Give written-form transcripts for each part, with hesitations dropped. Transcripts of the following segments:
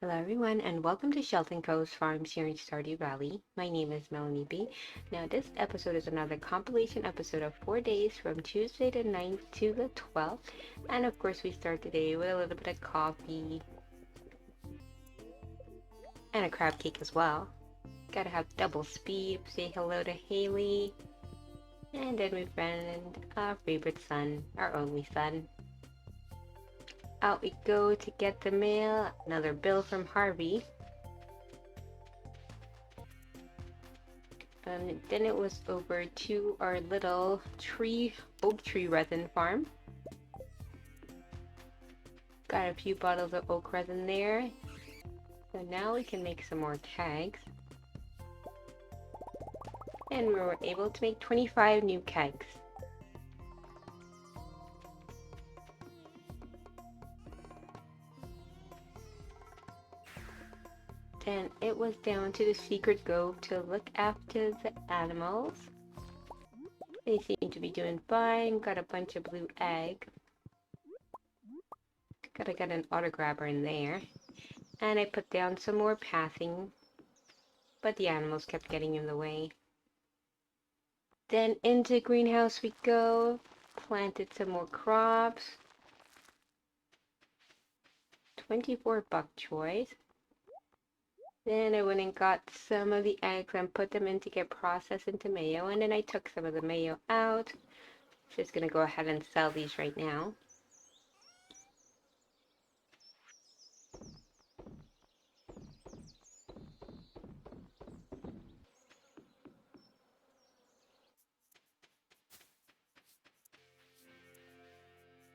Hello everyone and welcome to Shelton Coast Farms here in Stardew Valley. My name is Melanie B. Now this episode is another compilation episode of 4 days from Tuesday the 9th to the 12th. And of course we start today with a little bit of coffee and a crab cake as well. Gotta have double speed, say hello to Haley. And then we friend our favorite son, our only son. Out we go to get the mail, another bill from Harvey. And then it was over to our little oak tree resin farm. Got a few bottles of oak resin there. So now we can make some more kegs. And we were able to make 25 new kegs. Then it was down to the secret grove to look after the animals. They seem to be doing fine. Got a bunch of blue egg. Gotta get an auto grabber in there. And I put down some more pathing, but the animals kept getting in the way. Then into the greenhouse we go. Planted some more crops. 24 bok choys. Then I went and got some of the eggs and put them in to get processed into mayo. And then I took some of the mayo out. Just gonna go ahead and sell these right now.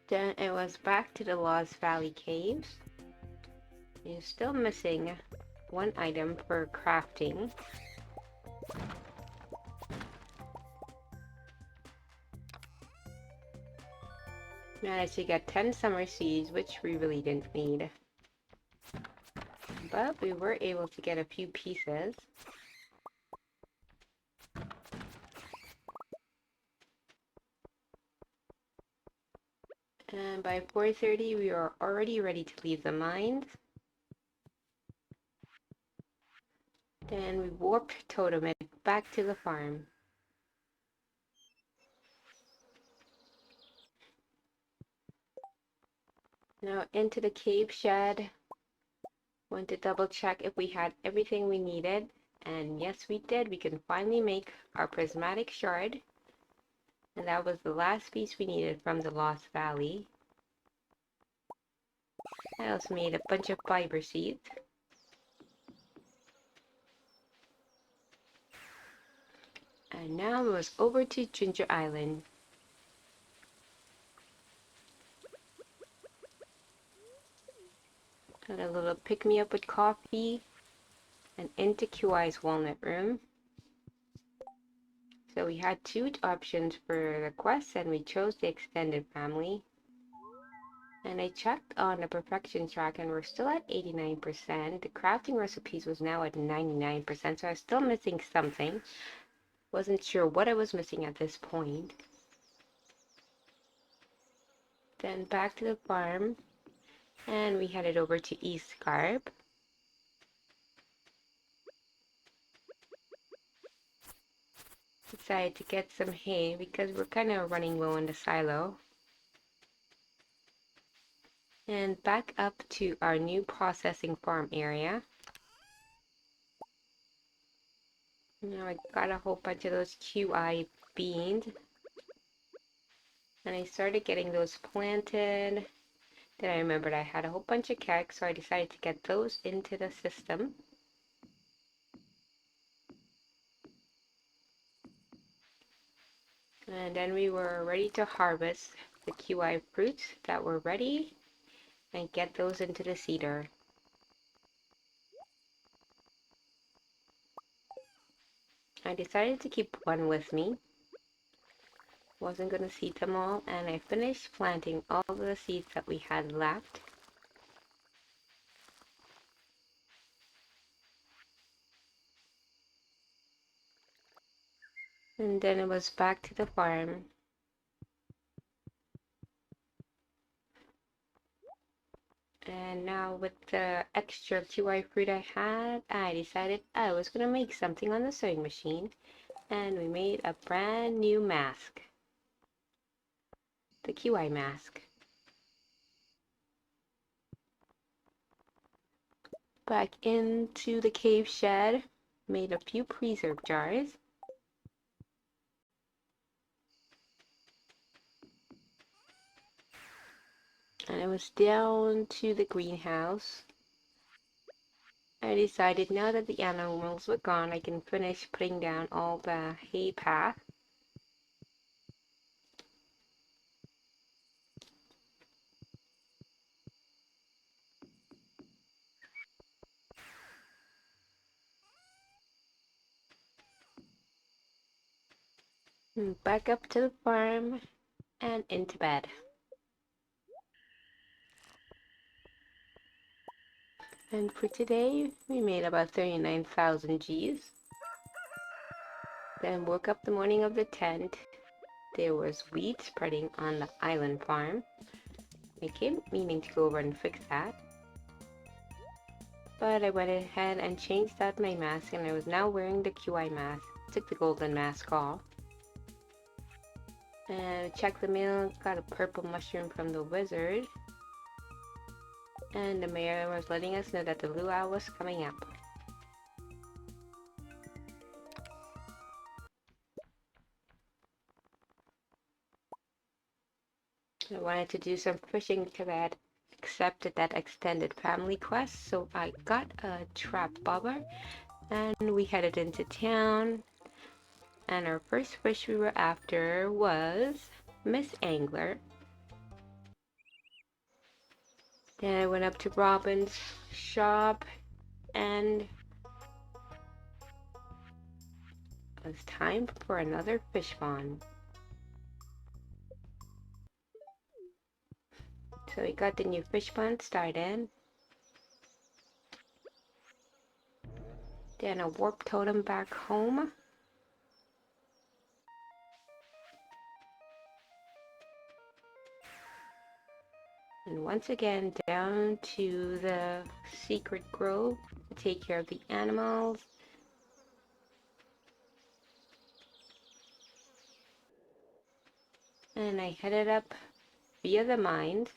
Then it was back to the Lost Valley Caves. You're still missing one item for crafting. Managed to get 10 summer seeds, which we really didn't need. But we were able to get a few pieces. And by 4:30 we are already ready to leave the mines. Then we warped Totem back to the farm. Now into the cave shed. Went to double check if we had everything we needed. And yes, we did. We can finally make our prismatic shard. And that was the last piece we needed from the Lost Valley. I also made a bunch of fiber seeds. And now it was over to Ginger Island. Got a little pick-me-up with coffee. And into QI's walnut room. So we had two options for the quest and we chose the extended family. And I checked on the perfection track and we're still at 89%. The crafting recipes was now at 99%, so I was still missing something. Wasn't sure what I was missing at this point. Then back to the farm and we headed over to East Scarp. Decided to get some hay because we're kind of running low in the silo. And back up to our new processing farm area. Now I got a whole bunch of those QI beans. And I started getting those planted. Then I remembered I had a whole bunch of kegs, so I decided to get those into the system. And then we were ready to harvest the QI fruits that were ready and get those into the seeder. I decided to keep one with me. Wasn't going to seed them all, and I finished planting all of the seeds that we had left. And then it was back to the farm. And now with the extra kiwi fruit I had, I decided I was gonna make something on the sewing machine, and we made a brand new mask. The kiwi mask. Back into the cave shed, made a few preserve jars. And I was down to the greenhouse. I decided now that the animals were gone, I can finish putting down all the hay path. And back up to the farm and into bed. And for today, we made about 39,000 G's. Then woke up the morning of the 10th. There was wheat spreading on the island farm. I kept meaning to go over and fix that. But I went ahead and changed out my mask, and I was now wearing the QI mask. Took the golden mask off. And checked the mail, got a purple mushroom from the wizard. And the mayor was letting us know that the luau was coming up. I wanted to do some fishing because I had accepted that extended family quest, so I got a trap bobber and we headed into town. And our first fish we were after was Miss Angler. Then I went up to Robin's shop and it was time for another fish spawn. So we got the new fish pond started. Then a warp totem back home. And once again down to the secret grove to take care of the animals. And I headed up via the mines.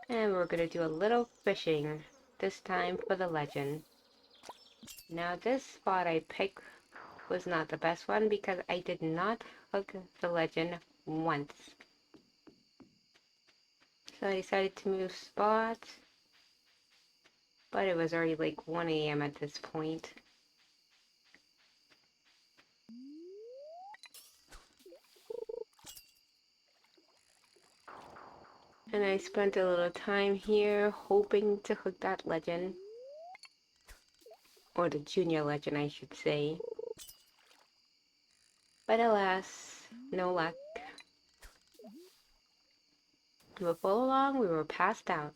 And we're gonna do a little fishing, this time for the legend. Now this spot I picked was not the best one because I did not hook the legend once. So I decided to move spots, but it was already like 1 a.m. at this point. And I spent a little time here hoping to hook that legend. Or the junior legend, I should say. But alas, no luck. Before long, we were passed out.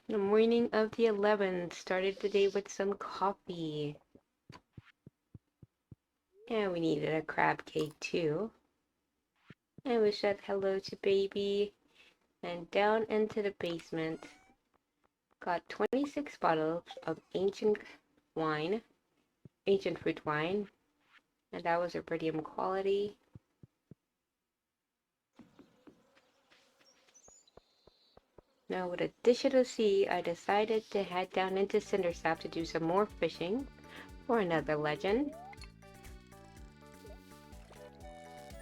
The morning of the 11th started the day with some coffee. And we needed a crab cake too. And we said hello to baby and down into the basement. Got 26 bottles of ancient fruit wine, and that was iridium quality. Now with a dish of the sea, I decided to head down into Cindersap to do some more fishing for another legend.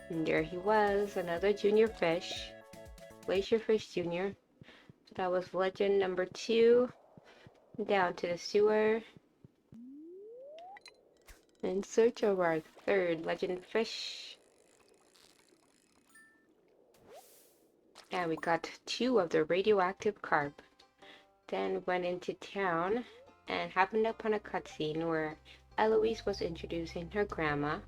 And there he was, another junior fish, Glacier Fish Junior. So that was legend number 2. Down to the sewer in search of our third legend fish. And we got 2 of the radioactive carp. Then went into town and happened upon a cutscene where Eloise was introducing her grandma.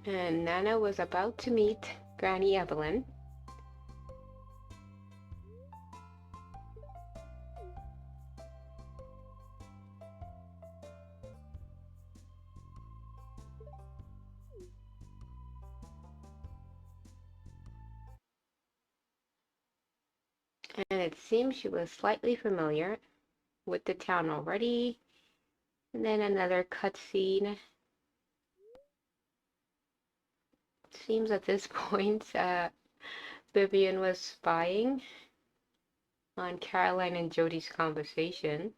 And Nana was about to meet Granny Evelyn. And it seems she was slightly familiar with the town already. And then another cutscene. Seems at this point, Vivian was spying on Caroline and Jody's conversation,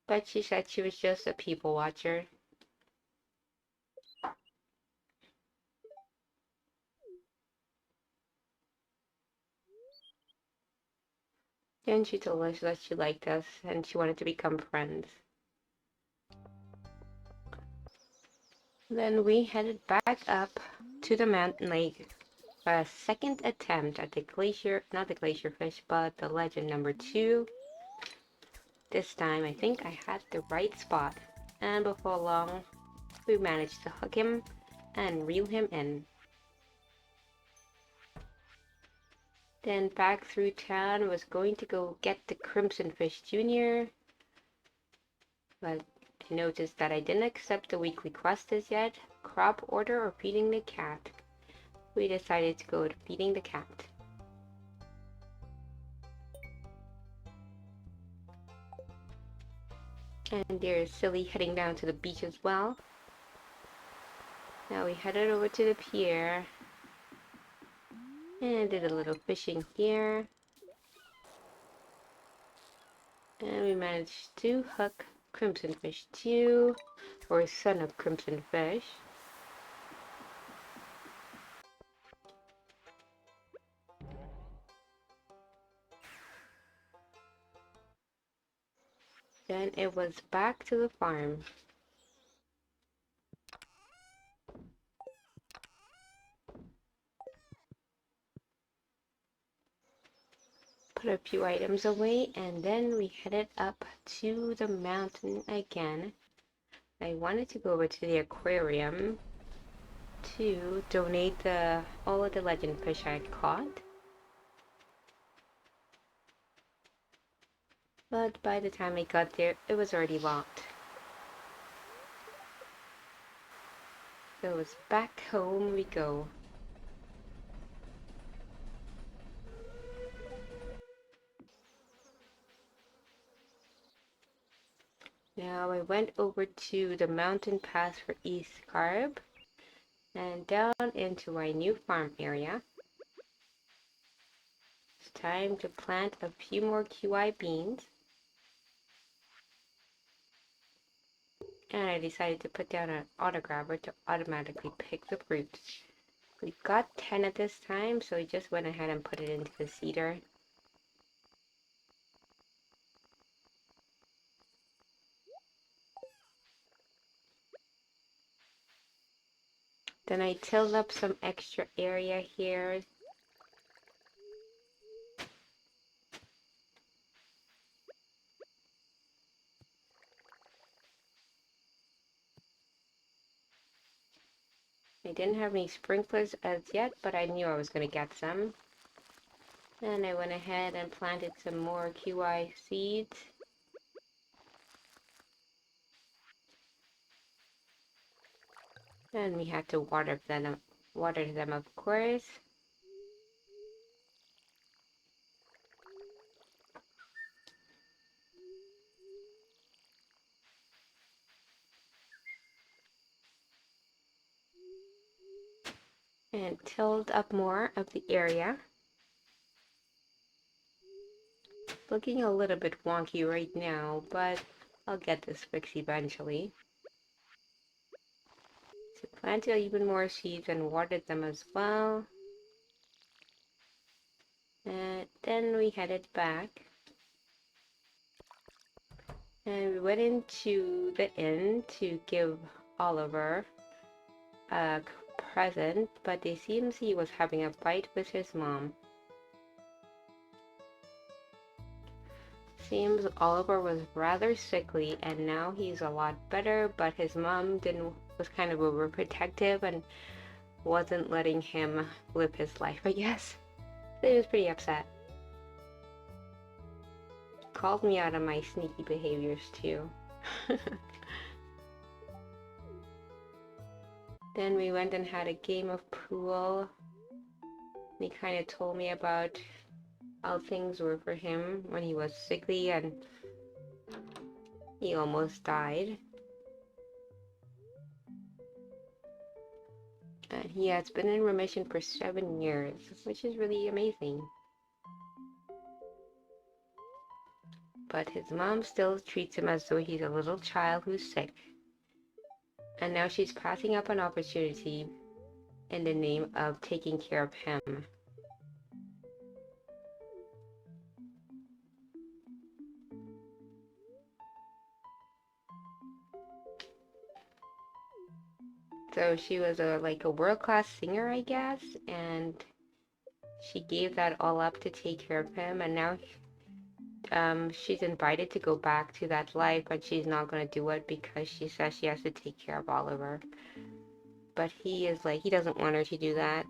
but she said she was just a people watcher. Then she told us that she liked us and she wanted to become friends. Then we headed back up to the mountain lake for a second attempt at the glacier, not the glacier fish, but the legend number 2. This time I think I had the right spot, and before long we managed to hook him and reel him in. Then back through town was going to go get the Crimson Fish Jr., but I noticed that I didn't accept the weekly quest as yet, crop order or feeding the cat. We decided to go with feeding the cat. And there's Silly heading down to the beach as well. Now we headed over to the pier and did a little fishing here. And we managed to hook Crimson Fish 2, or son of Crimson Fish. Then it was back to the farm. Put a few items away and then we headed up to the mountain again. I wanted to go over to the aquarium to donate all of the legend fish I had caught. But by the time I got there, it was already locked. So it was back home we go. Now I went over to the mountain pass for East Scarp and down into our new farm area. It's time to plant a few more QI beans. And I decided to put down an autograbber to automatically pick the fruit. We got 10 at this time, so we just went ahead and put it into the seeder. Then I tilled up some extra area here. I didn't have any sprinklers as yet, but I knew I was going to get some. And I went ahead and planted some more QI seeds. And we had to water them of course. And tilled up more of the area. Looking a little bit wonky right now, but I'll get this fixed eventually. So planted even more seeds and watered them as well. And then we headed back. And we went into the inn to give Oliver a present, but it seems he was having a fight with his mom. Seems Oliver was rather sickly and now he's a lot better, but his mom was kind of overprotective and wasn't letting him live his life, I guess. So he was pretty upset. Called me out on my sneaky behaviors too. Then we went and had a game of pool. He kind of told me about how things were for him when he was sickly and he almost died. And he has been in remission for 7 years, which is really amazing. But his mom still treats him as though he's a little child who's sick. And now she's passing up an opportunity in the name of taking care of him. So she was like a world-class singer, I guess, and she gave that all up to take care of him, and now she's invited to go back to that life, but she's not going to do it because she says she has to take care of Oliver. But he is like, he doesn't want her to do that.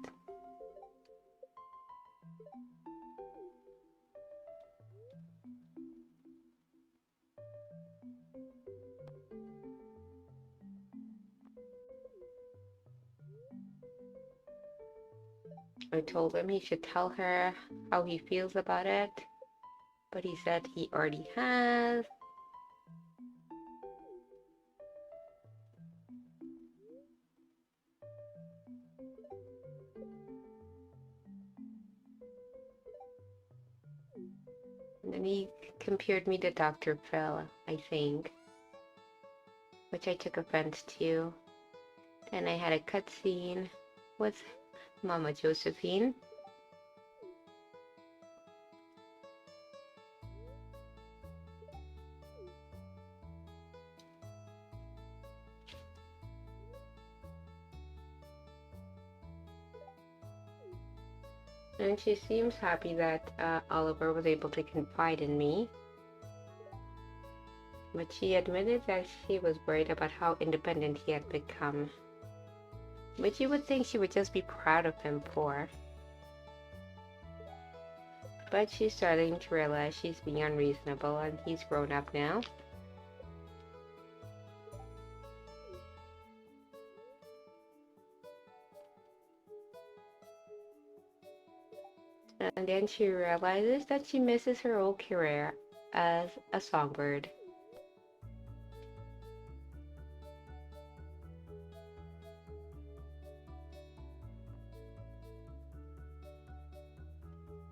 I told him he should tell her how he feels about it, but he said he already has. And then he compared me to Dr. Phil, I think, which I took offense to. Then I had a cutscene with Mama Josephine. And she seems happy that Oliver was able to confide in me. But she admitted that she was worried about how independent he had become. Which you would think she would just be proud of him for. But she's starting to realize she's being unreasonable and he's grown up now. And then she realizes that she misses her old career as a songbird.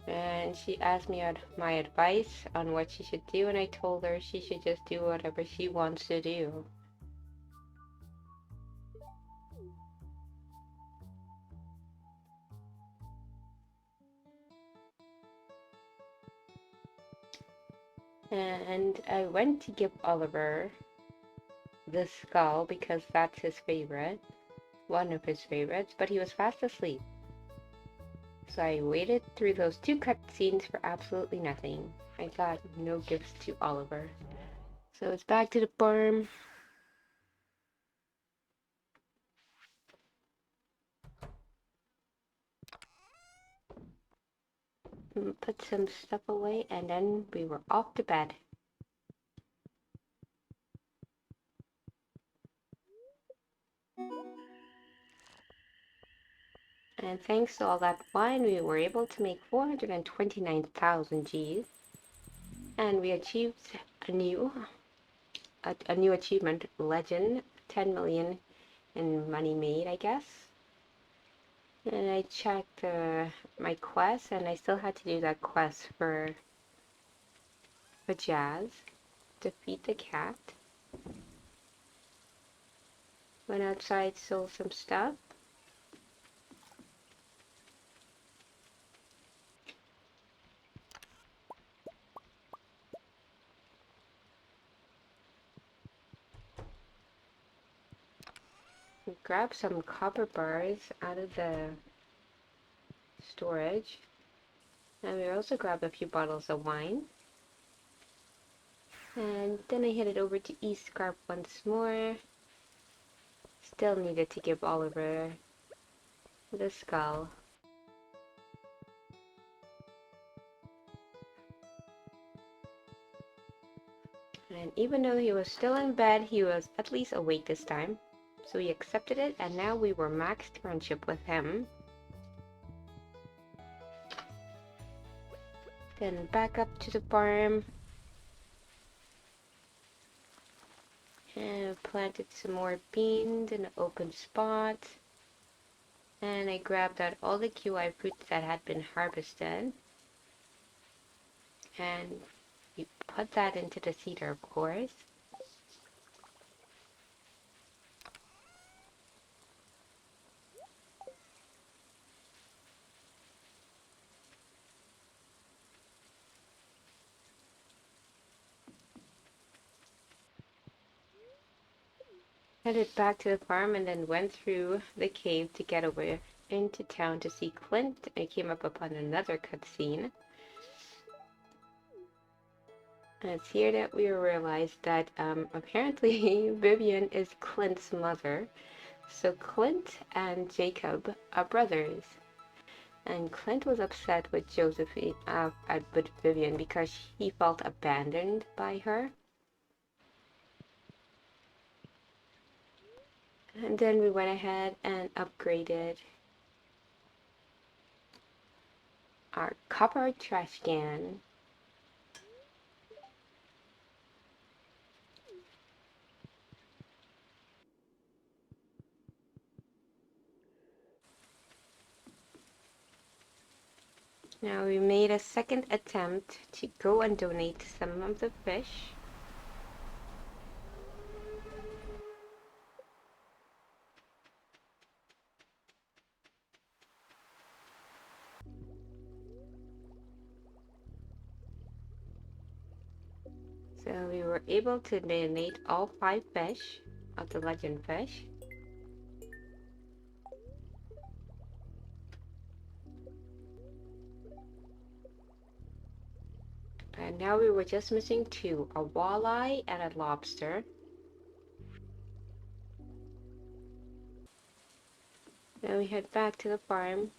And she asked me my advice on what she should do, and I told her she should just do whatever she wants to do. And I went to give Oliver the skull because that's his favorite, one of his favorites, but he was fast asleep. So I waited through those 2 cutscenes for absolutely nothing. I got no gifts to Oliver. So it's back to the farm. Put some stuff away, and then we were off to bed. And thanks to all that wine, we were able to make 429,000 G's. And we achieved a new achievement, legend, 10 million in money made, I guess. And I checked my quest, and I still had to do that quest for Jazz. Defeat the cat. Went outside, sold some stuff. We grabbed some copper bars out of the storage. And we also grabbed a few bottles of wine. And then I headed over to East Scarp once more. Still needed to give Oliver the skull. And even though he was still in bed, he was at least awake this time. So we accepted it, and now we were maxed friendship with him. Then back up to the farm and planted some more beans in an open spot. And I grabbed out all the kiwi fruits that had been harvested. And we put that into the seeder, of course. Headed back to the farm and then went through the cave to get away into town to see Clint. I came up upon another cutscene. And it's here that we realized that apparently Vivian is Clint's mother. So Clint and Jacob are brothers. And Clint was upset with Josephine, with Vivian because he felt abandoned by her. And then we went ahead and upgraded our copper trash can. Now we made a second attempt to go and donate some of the fish. So we were able to donate all 5 fish of the legend fish. And now we were just missing 2, a walleye and a lobster. Then we head back to the farm.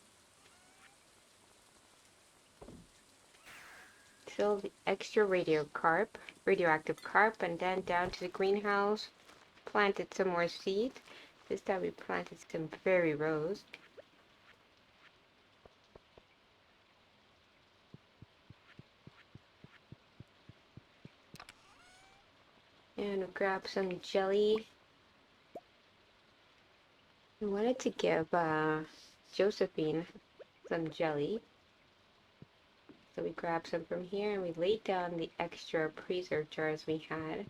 Fill the extra radioactive carp, and then down to the greenhouse. Planted some more seeds. This time we planted some fairy rose. And we grabbed some jelly. I wanted to give Josephine some jelly. So we grabbed some from here and we laid down the extra preserve jars we had.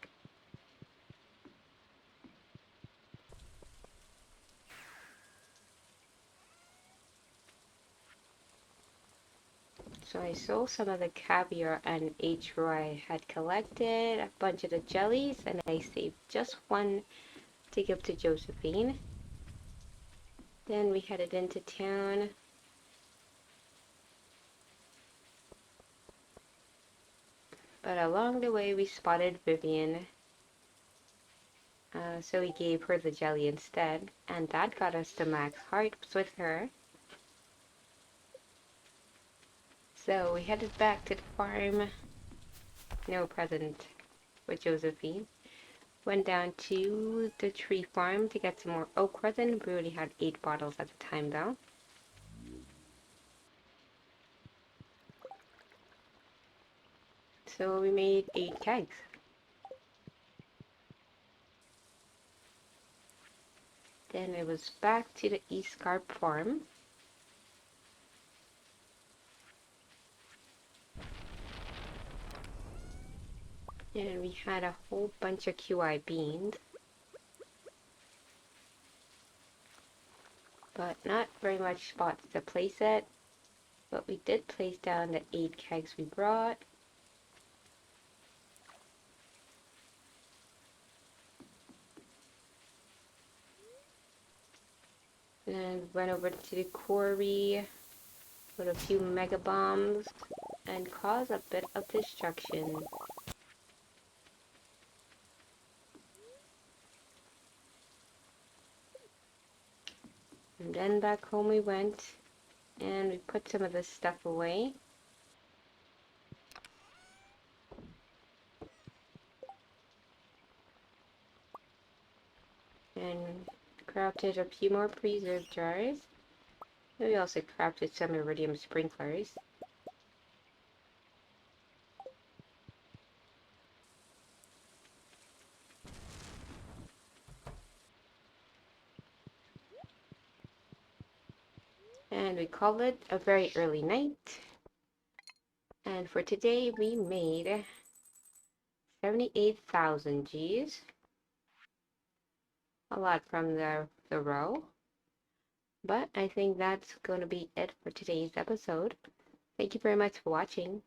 So I sold some of the caviar and roe I had collected, a bunch of the jellies, and I saved just one to give to Josephine. Then we headed into town. But along the way we spotted Vivian. So we gave her the jelly instead, and that got us to max hearts with her. So we headed back to the farm. No present with Josephine. Went down to the tree farm to get some more oak resin. We already had 8 bottles at the time though. So we made 8 kegs. Then it was back to the East Scarp farm. And we had a whole bunch of QI beans. But not very much spots to place it. But we did place down the 8 kegs we brought. And went over to the quarry with a few mega bombs and caused a bit of destruction. And then back home we went and we put some of this stuff away. And crafted a few more preserve jars. And we also crafted some iridium sprinklers. And we call it a very early night. And for today, we made 78,000 G's. A lot from the row. But I think that's going to be it for today's episode. Thank you very much for watching.